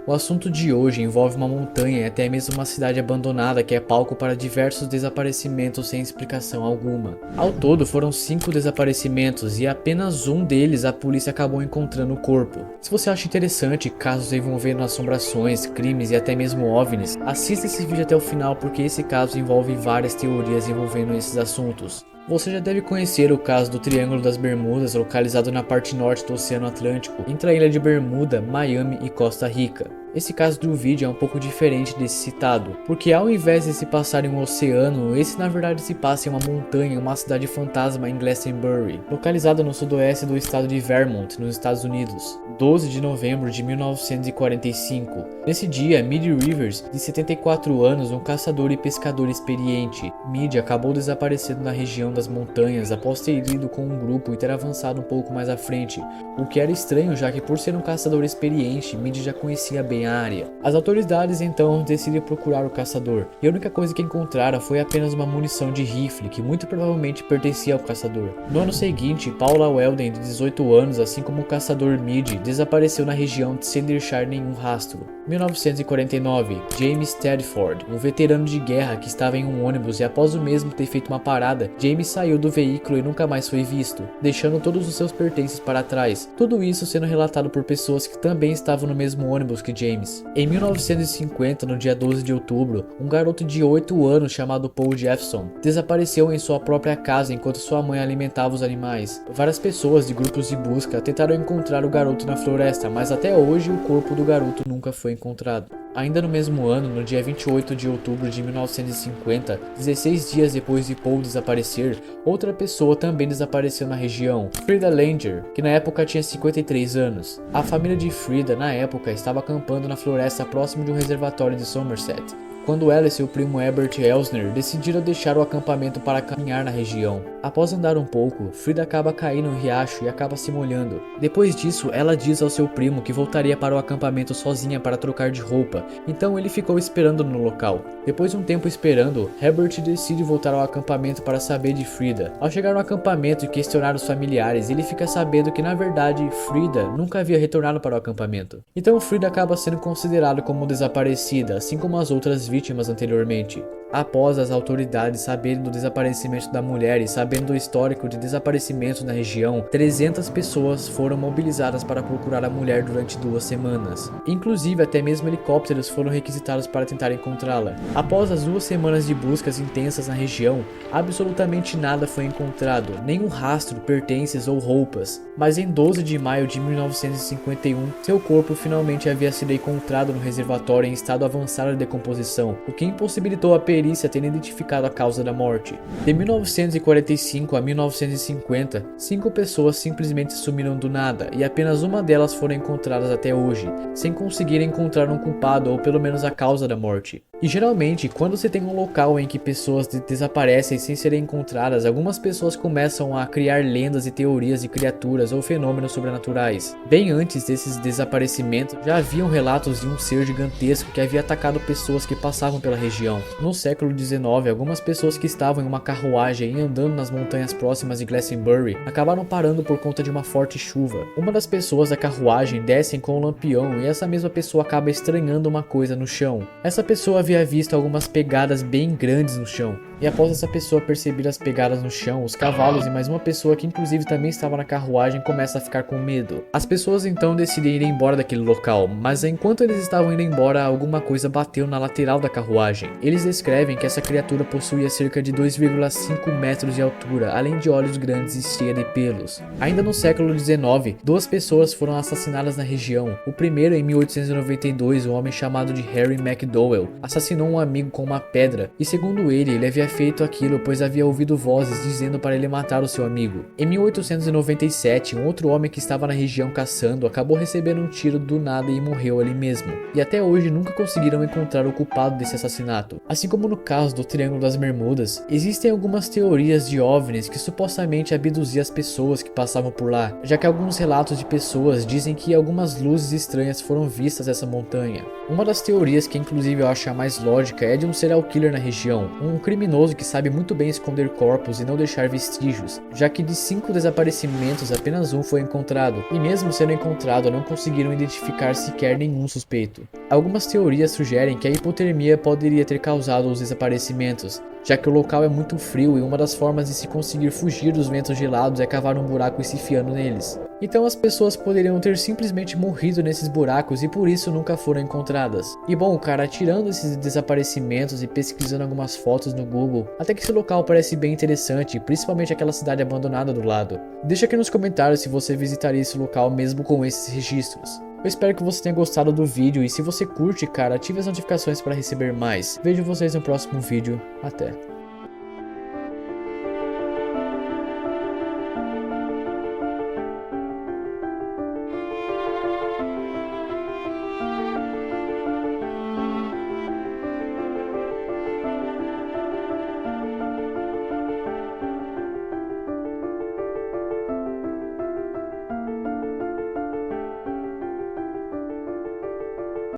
O assunto de hoje envolve uma montanha e até mesmo uma cidade abandonada que é palco para diversos desaparecimentos sem explicação alguma. Ao todo foram 5 desaparecimentos e apenas um deles a polícia acabou encontrando o corpo. Se você acha interessante casos envolvendo assombrações, crimes e até mesmo OVNIs, assista esse vídeo até o final porque esse caso envolve várias teorias envolvendo esses assuntos. Você já deve conhecer o caso do Triângulo das Bermudas, localizado na parte norte do Oceano Atlântico, entre a ilha de Bermuda, Miami e Costa Rica. Esse caso do vídeo é um pouco diferente desse citado, porque ao invés de se passar em um oceano, esse na verdade se passa em uma montanha, uma cidade fantasma em Glastonbury, localizada no sudoeste do estado de Vermont, nos Estados Unidos, 12 de novembro de 1945. Nesse dia, Mid Rivers, de 74 anos, um caçador e pescador experiente, Mid acabou desaparecendo na região das montanhas após ter ido com um grupo e ter avançado um pouco mais à frente, o que era estranho já que por ser um caçador experiente, Mid já conhecia bem a área. As autoridades então decidem procurar o caçador, e a única coisa que encontraram foi apenas uma munição de rifle que muito provavelmente pertencia ao caçador. No ano seguinte, Paula Weldon, de 18 anos, assim como o caçador Mid, desapareceu na região sem deixar nenhum rastro. 1949, James Stedford, um veterano de guerra que estava em um ônibus e após o mesmo ter feito uma parada, James saiu do veículo e nunca mais foi visto, deixando todos os seus pertences para trás, tudo isso sendo relatado por pessoas que também estavam no mesmo ônibus que James. Em 1950, no dia 12 de outubro, um garoto de 8 anos chamado Paul Jefferson desapareceu em sua própria casa enquanto sua mãe alimentava os animais. Várias pessoas de grupos de busca tentaram encontrar o garoto na floresta, mas até hoje o corpo do garoto nunca foi encontrado. Ainda no mesmo ano, no dia 28 de outubro de 1950, 16 dias depois de Paul desaparecer, outra pessoa também desapareceu na região, Frida Langer, que na época tinha 53 anos. A família de Frida, na época, estava acampando na floresta próximo de um reservatório de Somerset, quando ela e seu primo Herbert Elsner decidiram deixar o acampamento para caminhar na região. Após andar um pouco, Frida acaba caindo no riacho e acaba se molhando. Depois disso, ela diz ao seu primo que voltaria para o acampamento sozinha para trocar de roupa, então ele ficou esperando no local. Depois de um tempo esperando, Herbert decide voltar ao acampamento para saber de Frida. Ao chegar no acampamento e questionar os familiares, ele fica sabendo que na verdade Frida nunca havia retornado para o acampamento. Então Frida acaba sendo considerada como desaparecida, assim como as outras vítimas anteriormente. Após as autoridades saberem do desaparecimento da mulher e sabendo do histórico de desaparecimentos na região, 300 pessoas foram mobilizadas para procurar a mulher durante 2 semanas. Inclusive, até mesmo helicópteros foram requisitados para tentar encontrá-la. Após as 2 semanas de buscas intensas na região, absolutamente nada foi encontrado, nenhum rastro, pertences ou roupas. Mas em 12 de maio de 1951, seu corpo finalmente havia sido encontrado no reservatório em estado avançado de decomposição, o que impossibilitou a perícia ter identificado a causa da morte. De 1945 a 1950, 5 pessoas simplesmente sumiram do nada e apenas uma delas foram encontradas até hoje, sem conseguir encontrar um culpado ou pelo menos a causa da morte. E geralmente, quando você tem um local em que pessoas desaparecem sem serem encontradas, algumas pessoas começam a criar lendas e teorias de criaturas ou fenômenos sobrenaturais. Bem antes desses desaparecimentos, já haviam relatos de um ser gigantesco que havia atacado pessoas que passavam pela região. No século XIX, algumas pessoas que estavam em uma carruagem e andando nas montanhas próximas de Glastonbury acabaram parando por conta de uma forte chuva. Uma das pessoas da carruagem desce com um lampião e essa mesma pessoa acaba estranhando uma coisa no chão. Essa pessoa havia visto algumas pegadas bem grandes no chão. E após essa pessoa perceber as pegadas no chão, os cavalos e mais uma pessoa que inclusive também estava na carruagem começa a ficar com medo. As pessoas então decidem ir embora daquele local, mas enquanto eles estavam indo embora, alguma coisa bateu na lateral da carruagem. Eles descrevem que essa criatura possuía cerca de 2,5 metros de altura, além de olhos grandes e cheia de pelos. Ainda no século XIX, 2 pessoas foram assassinadas na região. O primeiro, em 1892, um homem chamado de Harry McDowell assassinou um amigo com uma pedra, e segundo ele havia feito aquilo pois havia ouvido vozes dizendo para ele matar o seu amigo. Em 1897, um outro homem que estava na região caçando acabou recebendo um tiro do nada e morreu ali mesmo. E até hoje nunca conseguiram encontrar o culpado desse assassinato. Assim como no caso do Triângulo das Bermudas, existem algumas teorias de OVNIs que supostamente abduziam as pessoas que passavam por lá, já que alguns relatos de pessoas dizem que algumas luzes estranhas foram vistas nessa montanha. Uma das teorias que inclusive eu acho a mais lógica é de um serial killer na região, um criminoso criminoso que sabe muito bem esconder corpos e não deixar vestígios, já que de 5 desaparecimentos apenas um foi encontrado, e mesmo sendo encontrado não conseguiram identificar sequer nenhum suspeito. Algumas teorias sugerem que a hipotermia poderia ter causado os desaparecimentos, já que o local é muito frio e uma das formas de se conseguir fugir dos ventos gelados é cavar um buraco e se enfiando neles. Então as pessoas poderiam ter simplesmente morrido nesses buracos e por isso nunca foram encontradas. E bom, cara, tirando esses desaparecimentos e pesquisando algumas fotos no Google, até que esse local parece bem interessante, principalmente aquela cidade abandonada do lado. Deixa aqui nos comentários se você visitaria esse local mesmo com esses registros. Eu espero que você tenha gostado do vídeo e se você curte, cara, ative as notificações para receber mais. Vejo vocês no próximo vídeo. Até!